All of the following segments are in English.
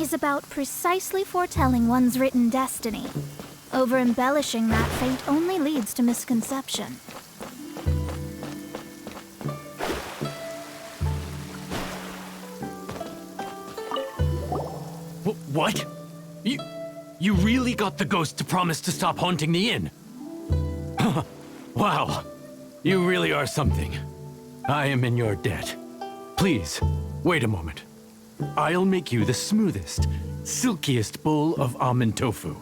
is about precisely foretelling one's written destiny. Over-embellishing that fate only leads to misconception. What? You really got the ghost to promise to stop haunting the inn? Wow, you really are something. I am in your debt. Please, wait a moment. I'll make you the smoothest, silkiest bowl of almond tofu.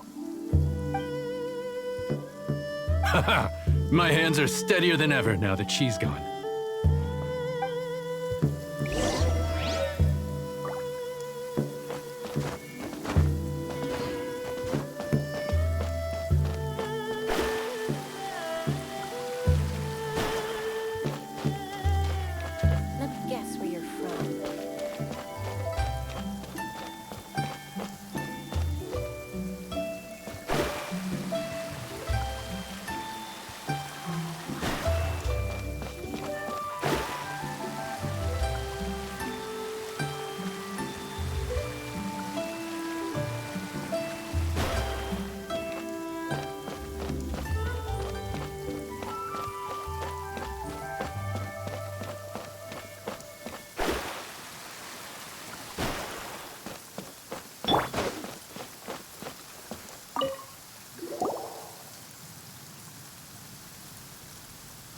Haha, my hands are steadier than ever now that she's gone. Let me guess where you're from.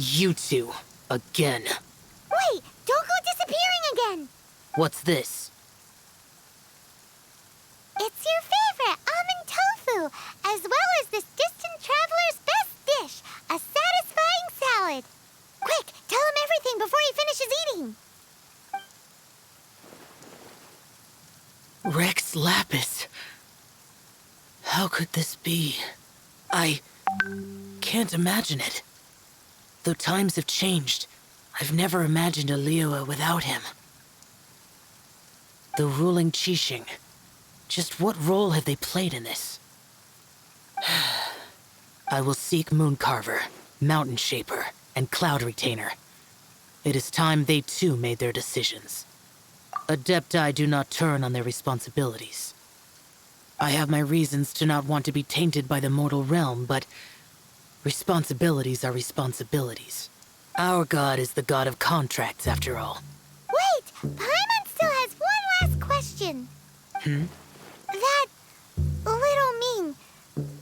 You two, again. Wait! Don't go disappearing again! What's this? It's your favorite, almond tofu, as well as this distant traveler's best dish, a satisfying salad. Quick, tell him everything before he finishes eating. Rex Lapis. How could this be? I can't imagine it. Though times have changed, I've never imagined a Liyue without him. The ruling Qixing. Just what role have they played in this? I will seek Mooncarver, Mountain Shaper, and Cloud Retainer. It is time they too made their decisions. Adepti do not turn on their responsibilities. I have my reasons to not want to be tainted by the mortal realm, but responsibilities are responsibilities. Our god is the god of contracts, after all. Wait! Paimon still has one last question. That little Ming,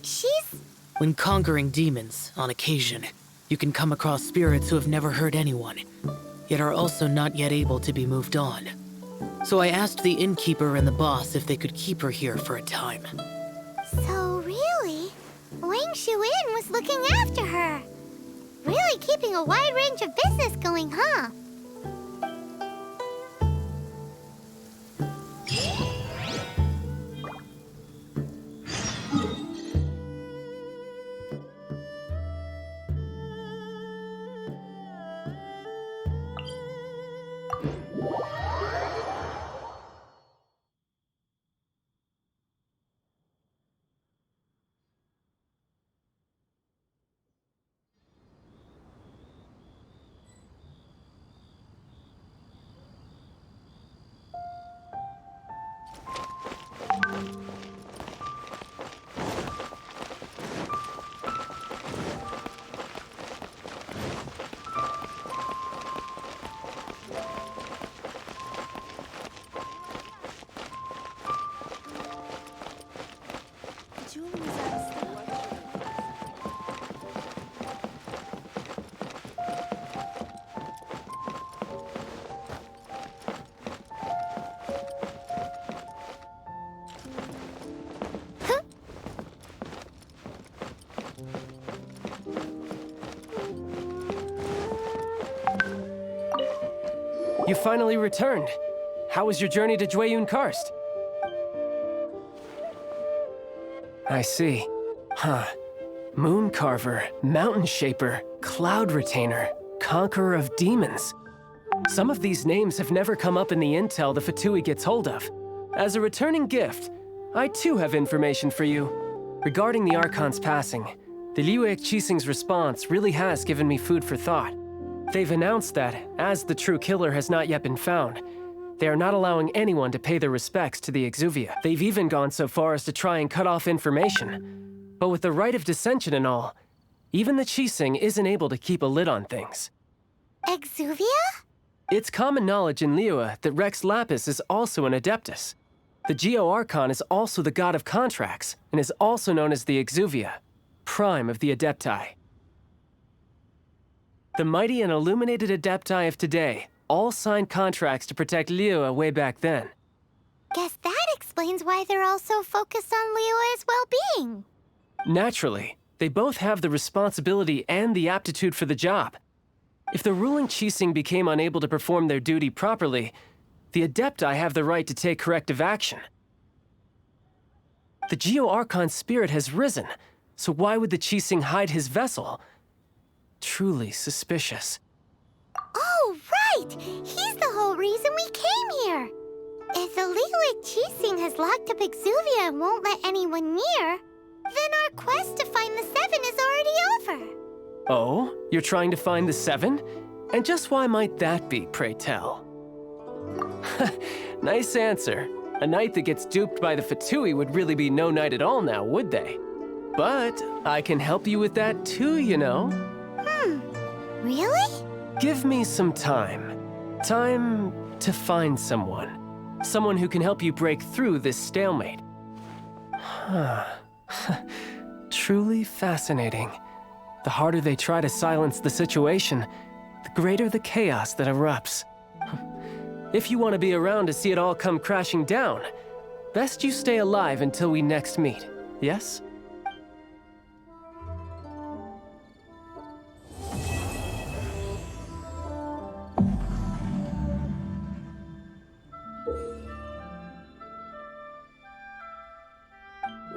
she's... When conquering demons, on occasion, you can come across spirits who have never hurt anyone, yet are also not yet able to be moved on. So I asked the innkeeper and the boss if they could keep her here for a time. So really, Wang Shuin was looking after her. Really keeping a wide range of business going, huh? You finally returned. How was your journey to Jueyun Karst? I see. Huh. Mooncarver, Mountain Shaper, Cloud Retainer, Conqueror of Demons. Some of these names have never come up in the intel the Fatui gets hold of. As a returning gift, I too have information for you. Regarding the Archon's passing, the Liyue Qixing's response really has given me food for thought. They've announced that, as the true killer has not yet been found, They are not allowing anyone to pay their respects to the Exuvia. They've even gone so far as to try and cut off information. But with the right of dissension and all, even the Qixing isn't able to keep a lid on things. Exuvia? It's common knowledge in Liyue that Rex Lapis is also an Adeptus. The Geo-Archon is also the god of contracts, and is also known as the Exuvia, prime of the Adepti. The mighty and illuminated Adepti of today all signed contracts to protect Liyue way back then. Guess that explains why they're all so focused on Liyue's well-being. Naturally, they both have the responsibility and the aptitude for the job. If the ruling Qixing became unable to perform their duty properly, the Adepti have the right to take corrective action. The Geo-Archon's spirit has risen, so why would the Qixing hide his vessel? Truly suspicious. Oh, right! He's the whole reason we came here! If the Liyue Qixing has locked up Exuvia and won't let anyone near, then our quest to find the Seven is already over. Oh, you're trying to find the Seven? And just why might that be, pray tell? Nice answer. A knight that gets duped by the Fatui would really be no knight at all now, would they? But I can help you with that too, you know. Really? Give me some time. Time to find someone. Someone who can help you break through this stalemate. Truly fascinating. The harder they try to silence the situation, the greater the chaos that erupts. If you want to be around to see it all come crashing down, best you stay alive until we next meet, yes?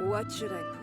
What should I put?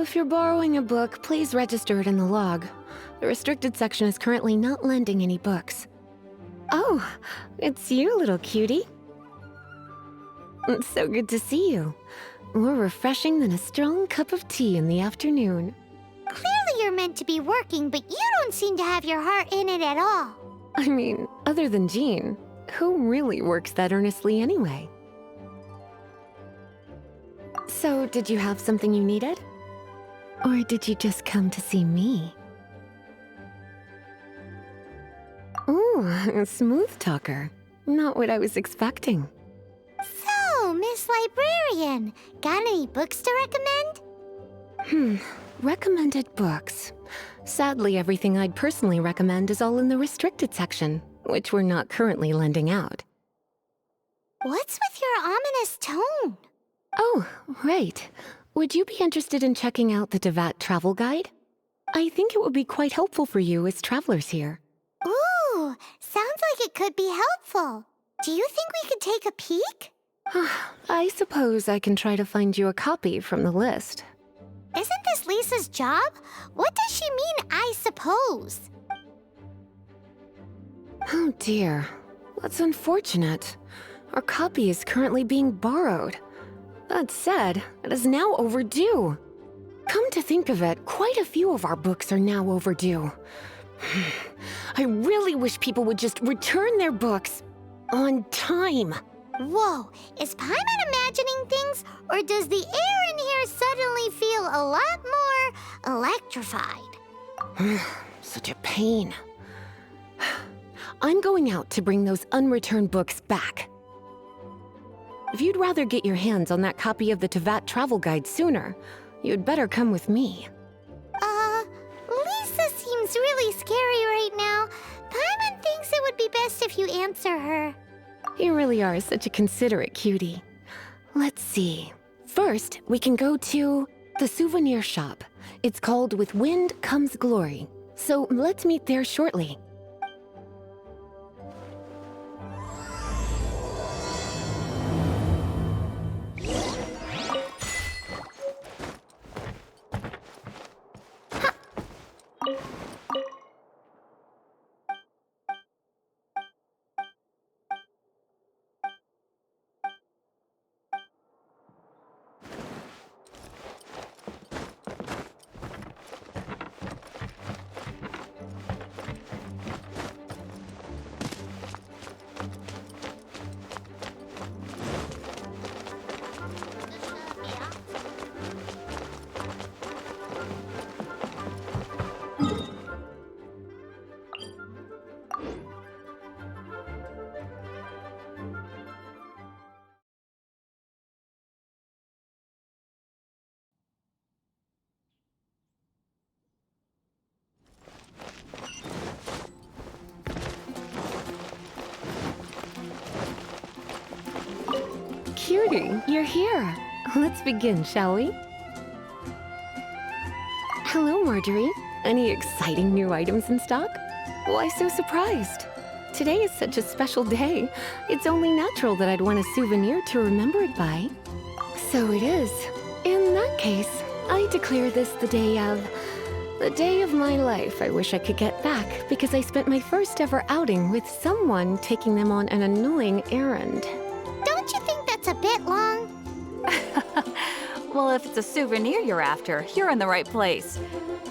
If you're borrowing a book, please register it in the log. The restricted section is currently not lending any books. Oh, it's you, little cutie. It's so good to see you. More refreshing than a strong cup of tea in the afternoon. Clearly you're meant to be working, but you don't seem to have your heart in it at all. I mean, other than Jean, who really works that earnestly anyway? So, did you have something you needed? Or did you just come to see me? Ooh, a smooth talker. Not what I was expecting. So, Miss Librarian, got any books to recommend? Recommended books. Sadly, everything I'd personally recommend is all in the restricted section, which we're not currently lending out. What's with your ominous tone? Oh, right. Would you be interested in checking out the Devat travel guide? I think it would be quite helpful for you as travelers here. Ooh, sounds like it could be helpful. Do you think we could take a peek? I suppose I can try to find you a copy from the list. Isn't this Lisa's job? What does she mean, I suppose? Oh dear, that's unfortunate. Our copy is currently being borrowed. That said, it is now overdue. Come to think of it, quite a few of our books are now overdue. I really wish people would just return their books on time. Whoa, is Paimon imagining things, or does the air in here suddenly feel a lot more electrified? Such a pain. I'm going out to bring those unreturned books back. If you'd rather get your hands on that copy of the Tevat travel guide sooner, you'd better come with me. Lisa seems really scary right now. Paimon thinks it would be best if you answer her. You really are such a considerate cutie. Let's see. First, we can go to the souvenir shop. It's called With Wind Comes Glory. So let's meet there shortly. Hey, you're here. Let's begin, shall we? Hello, Marjorie. Any exciting new items in stock? Why so surprised? Today is such a special day. It's only natural that I'd want a souvenir to remember it by. So it is. In that case, I declare this the day of my life I wish I could get back because I spent my first ever outing with someone taking them on an annoying errand. Don't you think that's a bit long? Well, if it's a souvenir you're after, you're in the right place.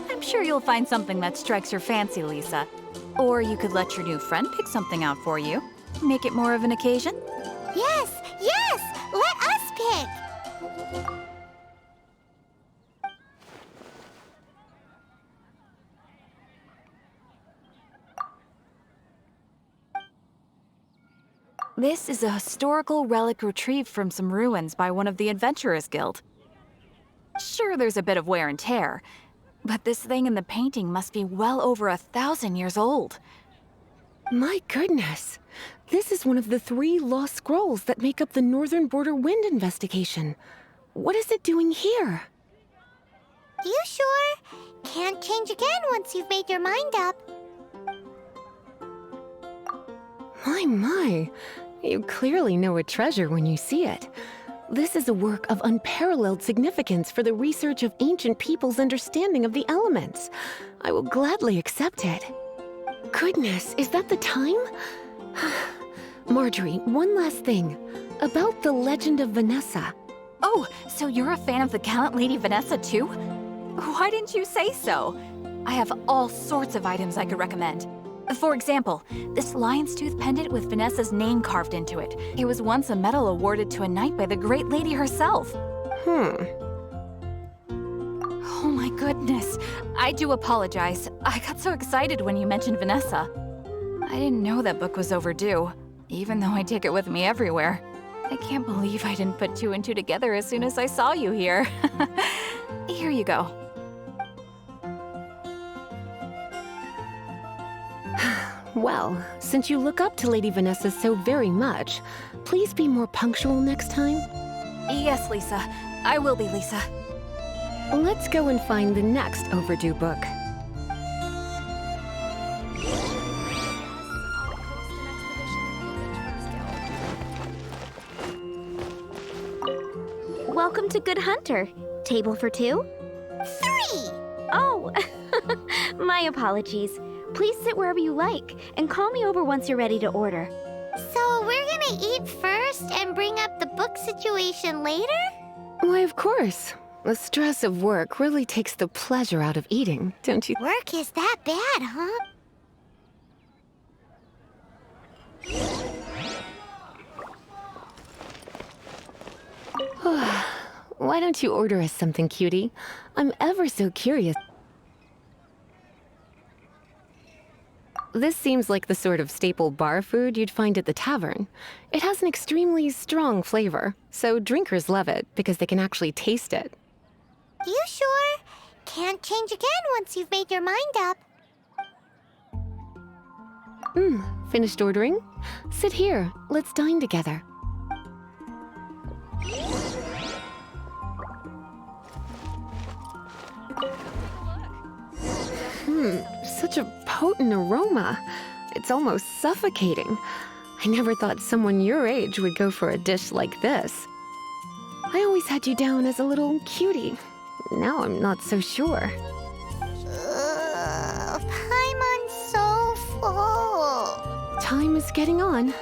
I'm sure you'll find something that strikes your fancy, Lisa. Or you could let your new friend pick something out for you. Make it more of an occasion. Yes, let us pick. This is a historical relic retrieved from some ruins by one of the Adventurers Guild. Sure, there's a bit of wear and tear, but this thing in the painting must be well over 1,000 years old. My goodness. This is one of the 3 lost scrolls that make up the Northern Border Wind investigation. What is it doing here? You sure? Can't change again once you've made your mind up. My. You clearly know a treasure when you see it. This is a work of unparalleled significance for the research of ancient people's understanding of the elements. I will gladly accept it. Goodness, is that the time? Marjorie, one last thing. About the legend of Vanessa. Oh, so you're a fan of the gallant Lady Vanessa too? Why didn't you say so? I have all sorts of items I could recommend. For example, this lion's tooth pendant with Vanessa's name carved into it. It was once a medal awarded to a knight by the great lady herself. Oh my goodness. I do apologize. I got so excited when you mentioned Vanessa. I didn't know that book was overdue, even though I take it with me everywhere. I can't believe I didn't put 2 and 2 together as soon as I saw you here. Here you go. Well, since you look up to Lady Vanessa so very much, please be more punctual next time. Yes, Lisa. I will be, Lisa. Let's go and find the next overdue book. Welcome to Good Hunter. Table for 2? 3! Oh, my apologies. Please sit wherever you like, and call me over once you're ready to order. So we're gonna eat first and bring up the book situation later? Why, of course. The stress of work really takes the pleasure out of eating, don't you? Work is that bad, huh? Why don't you order us something, cutie? I'm ever so curious. This seems like the sort of staple bar food you'd find at the tavern. It has an extremely strong flavor, so drinkers love it because they can actually taste it. You sure? Can't change again once you've made your mind up. Finished ordering? Sit here. Let's dine together. Such a potent aroma. It's almost suffocating. I never thought someone your age would go for a dish like this. I always had you down as a little cutie. Now I'm not so sure. Paimon's so full. Time is getting on.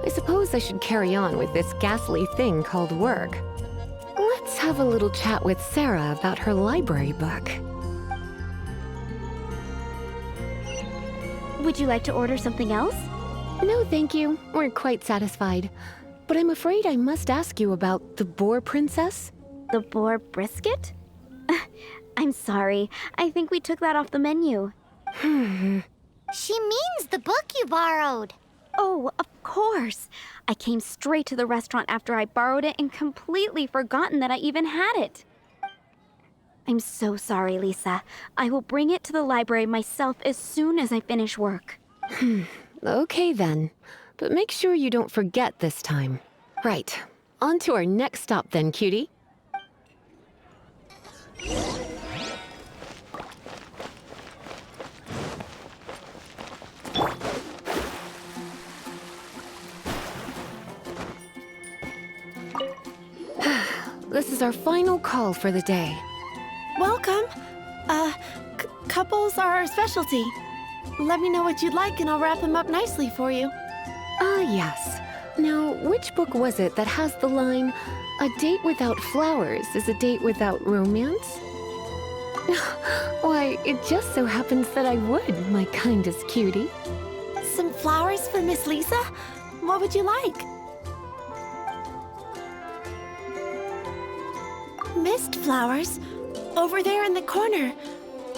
I suppose I should carry on with this ghastly thing called work. Let's have a little chat with Sarah about her library book. Would you like to order something else? No, thank you. We're quite satisfied. But I'm afraid I must ask you about the Boar Princess. The boar brisket? I'm sorry. I think we took that off the menu. She means the book you borrowed. Oh, of course. I came straight to the restaurant after I borrowed it and completely forgotten that I even had it. I'm so sorry, Lisa. I will bring it to the library myself as soon as I finish work. Okay then. But make sure you don't forget this time. Right. On to our next stop then, cutie. This is our final call for the day. Welcome. Couples are our specialty. Let me know what you'd like and I'll wrap them up nicely for you. Ah, yes. Now, which book was it that has the line, "A date without flowers is a date without romance"? Why, it just so happens that I would, my kindest cutie. Some flowers for Miss Lisa? What would you like? Mist flowers? Over there in the corner.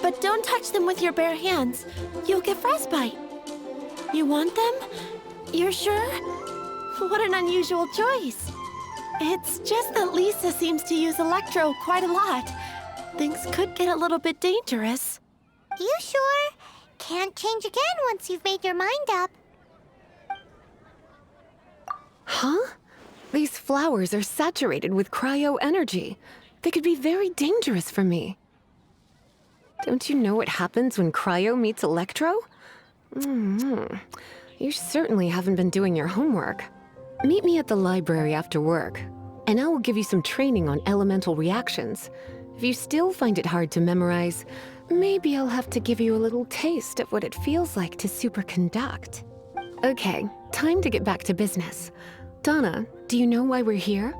But don't touch them with your bare hands. You'll get frostbite. You want them? You're sure? What an unusual choice. It's just that Lisa seems to use Electro quite a lot. Things could get a little bit dangerous. You sure? Can't change again once you've made your mind up. Huh? These flowers are saturated with cryo energy. They could be very dangerous for me. Don't you know what happens when cryo meets electro? You certainly haven't been doing your homework. Meet me at the library after work, and I will give you some training on elemental reactions. If you still find it hard to memorize, maybe I'll have to give you a little taste of what it feels like to superconduct. Okay, time to get back to business. Donna, do you know why we're here?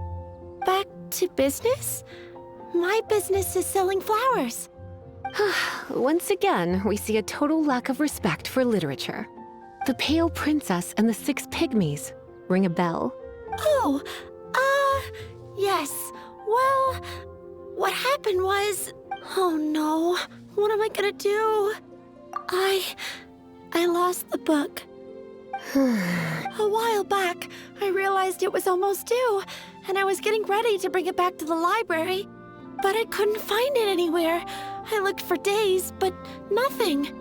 Back to business? My business is selling flowers. Once again, we see a total lack of respect for literature. The Pale Princess and the Six Pygmies. Ring a bell? Oh, yes. Well, what happened was... Oh no, what am I gonna do? I lost the book. A while back, I realized it was almost due, and I was getting ready to bring it back to the library. But I couldn't find it anywhere. I looked for days, but nothing.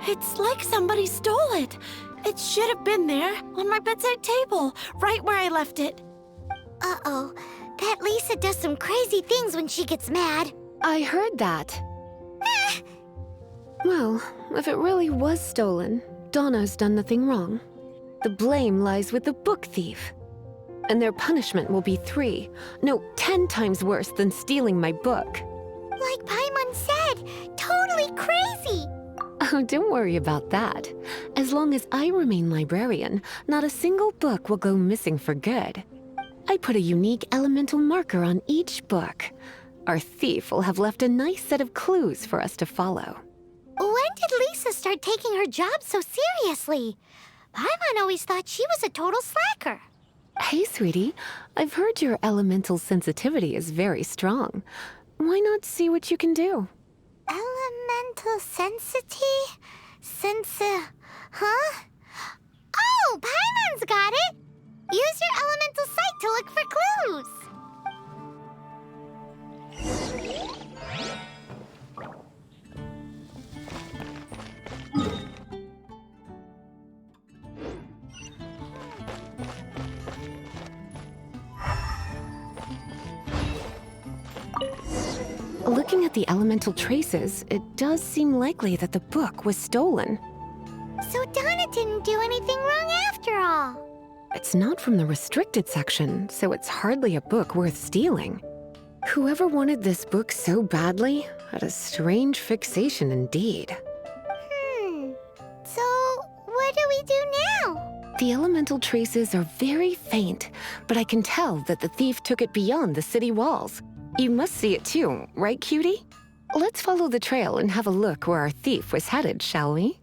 It's like somebody stole it. It should have been there, on my bedside table, right where I left it. Uh-oh. That Lisa does some crazy things when she gets mad. I heard that. Well, if it really was stolen, Donna's done nothing wrong. The blame lies with the book thief. And their punishment will be 10 times worse than stealing my book. Like Paimon said, totally crazy. Oh, don't worry about that. As long as I remain librarian, not a single book will go missing for good. I put a unique elemental marker on each book. Our thief will have left a nice set of clues for us to follow. When did Lisa start taking her job so seriously? Paimon always thought she was a total slacker. Hey, sweetie. I've heard your elemental sensitivity is very strong. Why not see what you can do? Elemental huh? Oh, Paimon's got it! Use your elemental sight to look for clues. Looking at the elemental traces, it does seem likely that the book was stolen. So Donna didn't do anything wrong after all. It's not from the restricted section, so it's hardly a book worth stealing. Whoever wanted this book so badly had a strange fixation indeed. So what do we do now? The elemental traces are very faint, but I can tell that the thief took it beyond the city walls. You must see it too, right, cutie? Let's follow the trail and have a look where our thief was headed, shall we?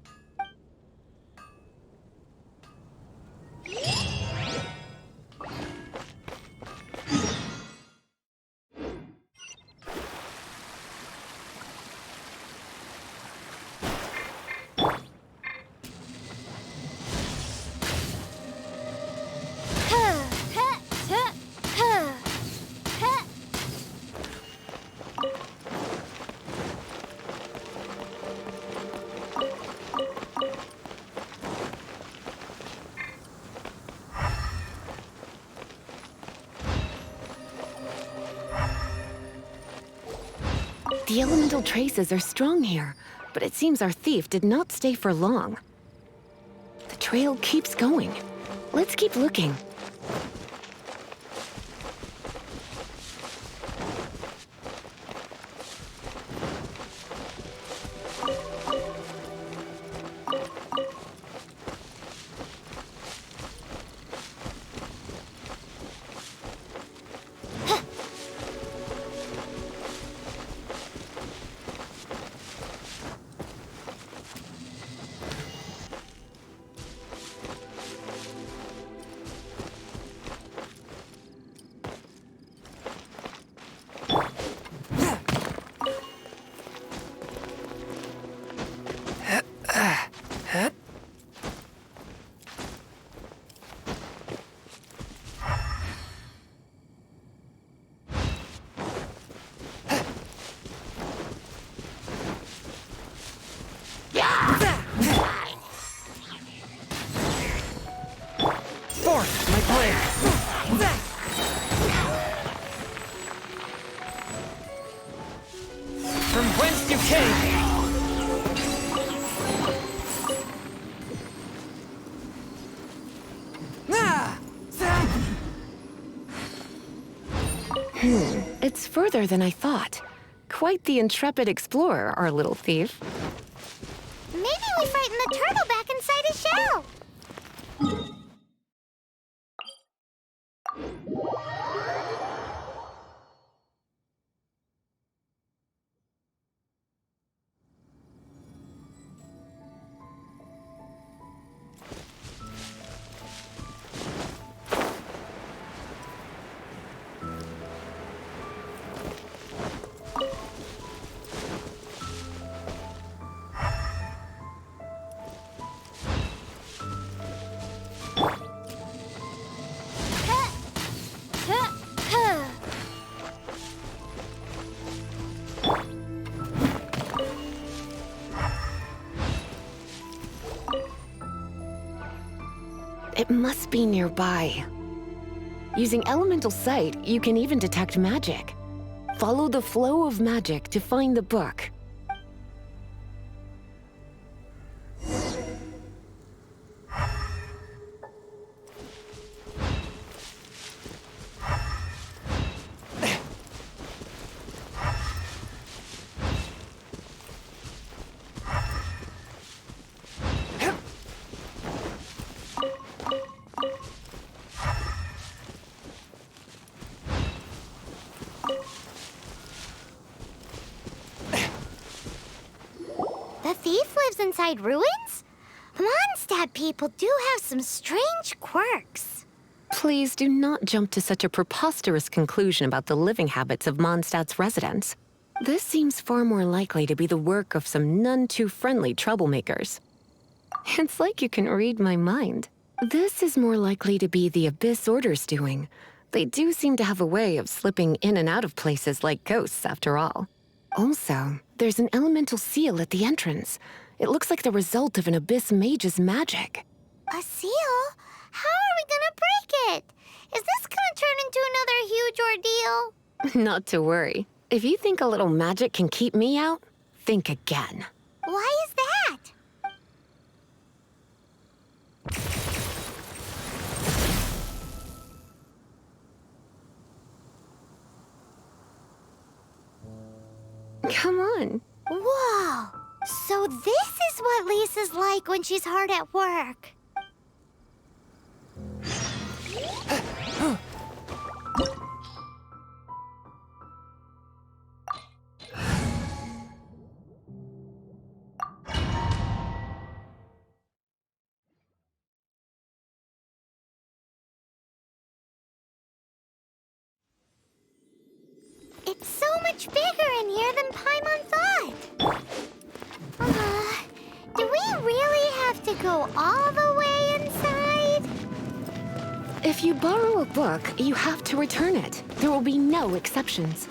The elemental traces are strong here, but it seems our thief did not stay for long. The trail keeps going. Let's keep looking. From whence you came! It's further than I thought. Quite the intrepid explorer, our little thief. Maybe we frightened the turtle back inside his shell. It must be nearby. Using elemental sight, you can even detect magic. Follow the flow of magic to find the book. The thief lives inside ruins? Mondstadt people do have some strange quirks. Please do not jump to such a preposterous conclusion about the living habits of Mondstadt's residents. This seems far more likely to be the work of some none-too-friendly troublemakers. It's like you can read my mind. This is more likely to be the Abyss Order's doing. They do seem to have a way of slipping in and out of places like ghosts, after all. Also, there's an elemental seal at the entrance. It looks like the result of an Abyss mage's magic. A seal? How are we gonna break it? Is this gonna turn into another huge ordeal? Not to worry. If you think a little magic can keep me out, think again. Why is that? Come on. Whoa! So this is what Lisa's like when she's hard at work. It's so much bigger in here than Paimon thought. Do we really have to go all the way inside? If you borrow a book, you have to return it. There will be no exceptions.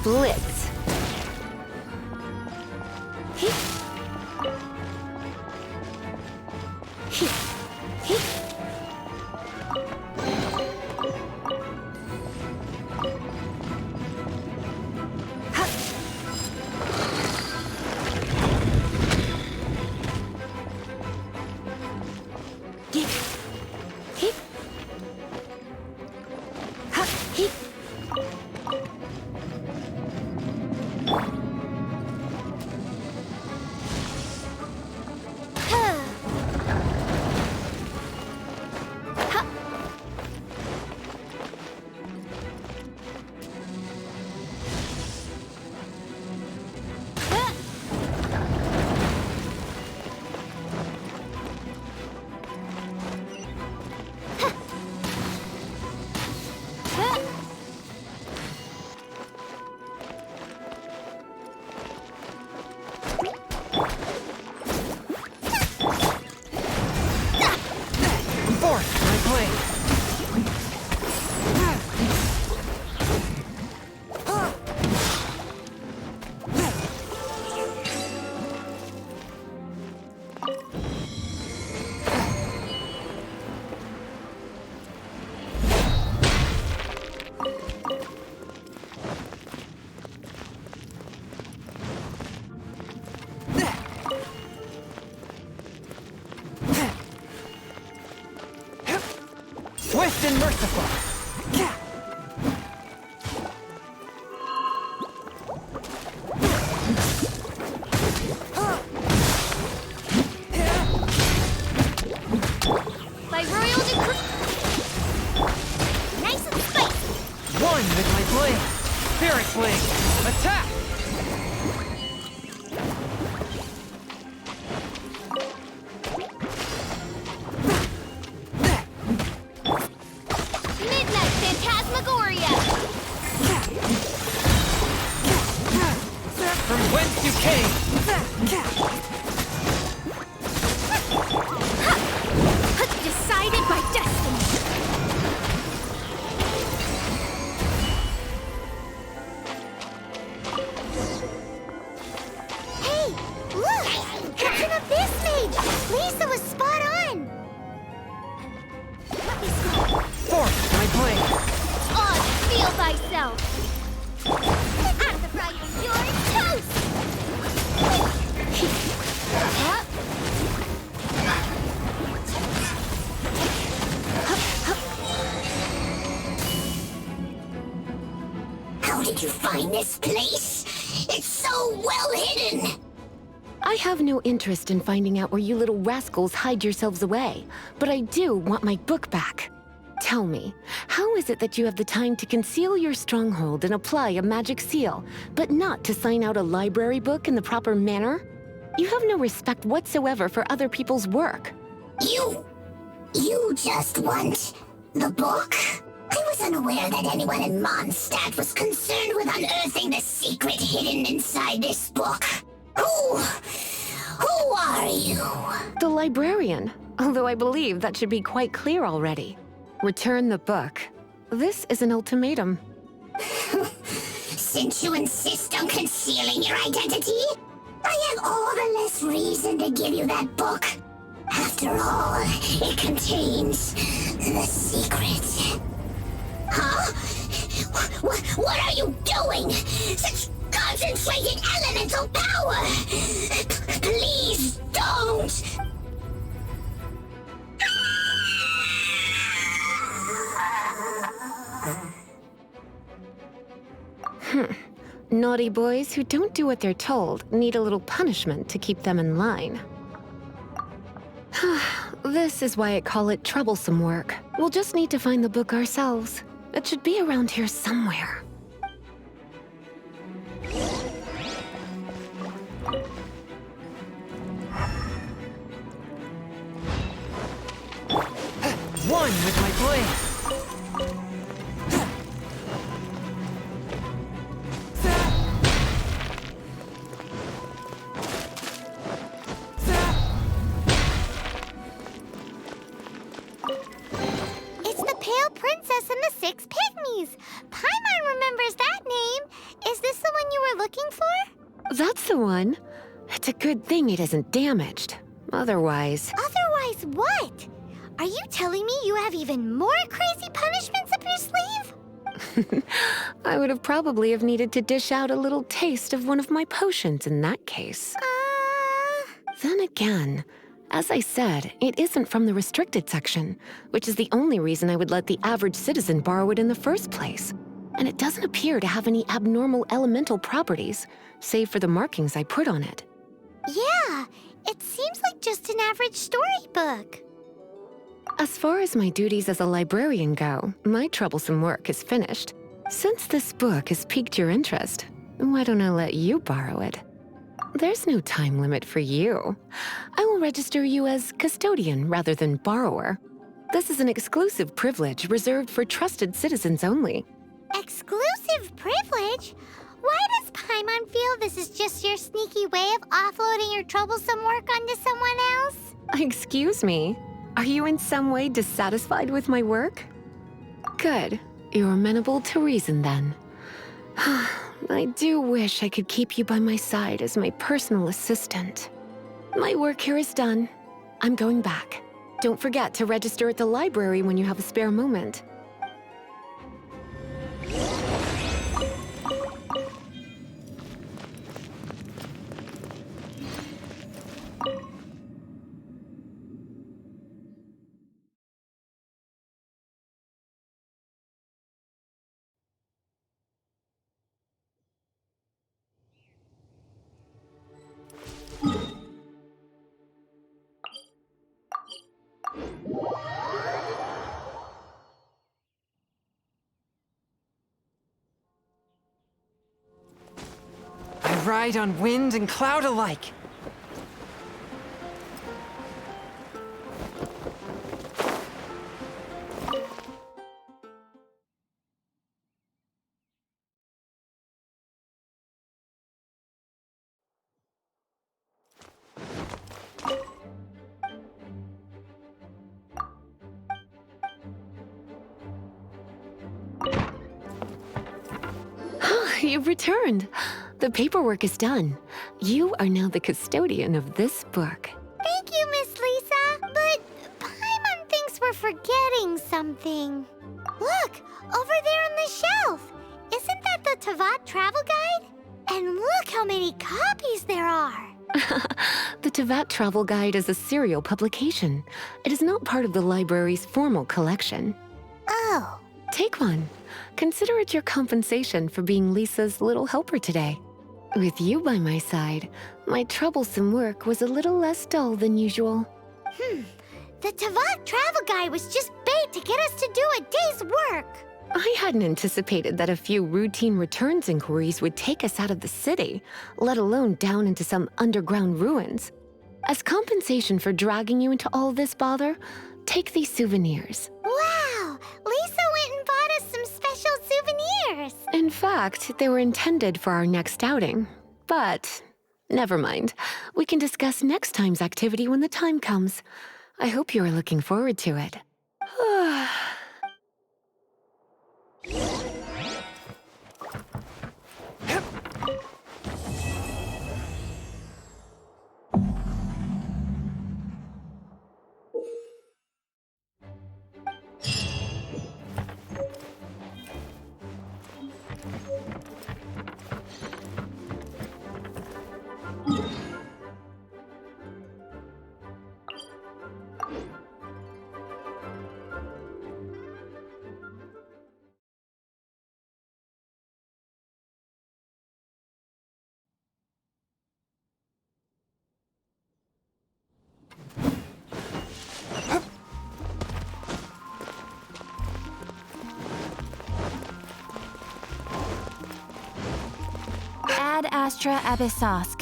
Blitz. Swift and merciful. By royal decree. Nice and spicy. One with my blade. Spirit blade. Attack! Midnight Phantasmagoria. From whence you came. Decided by destiny. Hey, look! It's an abyss mage! Lisa was spot on! Let me go. Forth my blade. On, feel thyself! Out of the fry, you're toast! How did you find this place? It's so well hidden! I have no interest in finding out where you little rascals hide yourselves away, but I do want my book back. Tell me, how is it that you have the time to conceal your stronghold and apply a magic seal, but not to sign out a library book in the proper manner? You have no respect whatsoever for other people's work. You just want the book? I was unaware that anyone in Mondstadt was concerned with unearthing the secret hidden inside this book. Who are you? The librarian, although I believe that should be quite clear already. Return the book. This is an ultimatum. Since you insist on concealing your identity, I have all the less reason to give you that book. After all, it contains the secret. Huh? What are you doing? Such concentrated elemental power! Please don't! Naughty boys who don't do what they're told need a little punishment to keep them in line. This is why I call it troublesome work. We'll just need to find the book ourselves. It should be around here somewhere. One with my blade. It's the Pale Princess and the Six Pygmies. Paimon remembers that name. Is this the one you were looking for? That's the one. It's a good thing it isn't damaged. Otherwise... Otherwise what? Are you telling me you have even more crazy punishments up your sleeve? I would have probably have needed to dish out a little taste of one of my potions in that case. Then again, as I said, it isn't from the restricted section, which is the only reason I would let the average citizen borrow it in the first place. And it doesn't appear to have any abnormal elemental properties, save for the markings I put on it. Yeah, it seems like just an average storybook. As far as my duties as a librarian go, my troublesome work is finished. Since this book has piqued your interest, why don't I let you borrow it? There's no time limit for you. I will register you as custodian rather than borrower. This is an exclusive privilege reserved for trusted citizens only. Exclusive privilege? Why does Paimon feel this is just your sneaky way of offloading your troublesome work onto someone else? Excuse me, are you in some way dissatisfied with my work? Good, you're amenable to reason then. I do wish I could keep you by my side as my personal assistant. My work here is done. I'm going back. Don't forget to register at the library when you have a spare moment. I ride on wind and cloud alike. You've returned. The paperwork is done. You are now the custodian of this book. Thank you, Miss Lisa. But Paimon thinks we're forgetting something. Look, over there on the shelf. Isn't that the Teyvat travel guide? And look how many copies there are. The Teyvat Travel Guide is a serial publication. It is not part of the library's formal collection. Oh. Take one. Consider it your compensation for being Lisa's little helper today. With you by my side, my troublesome work was a little less dull than usual. The Teyvat travel guide was just bait to get us to do a day's work. I hadn't anticipated that a few routine returns inquiries would take us out of the city, let alone down into some underground ruins. As compensation for dragging you into all this bother, take these souvenirs. Wow! Lisa went and bought us some special souvenirs. In fact, they were intended for our next outing. But never mind. We can discuss next time's activity when the time comes. I hope you are looking forward to it. Ad Astra Abyssos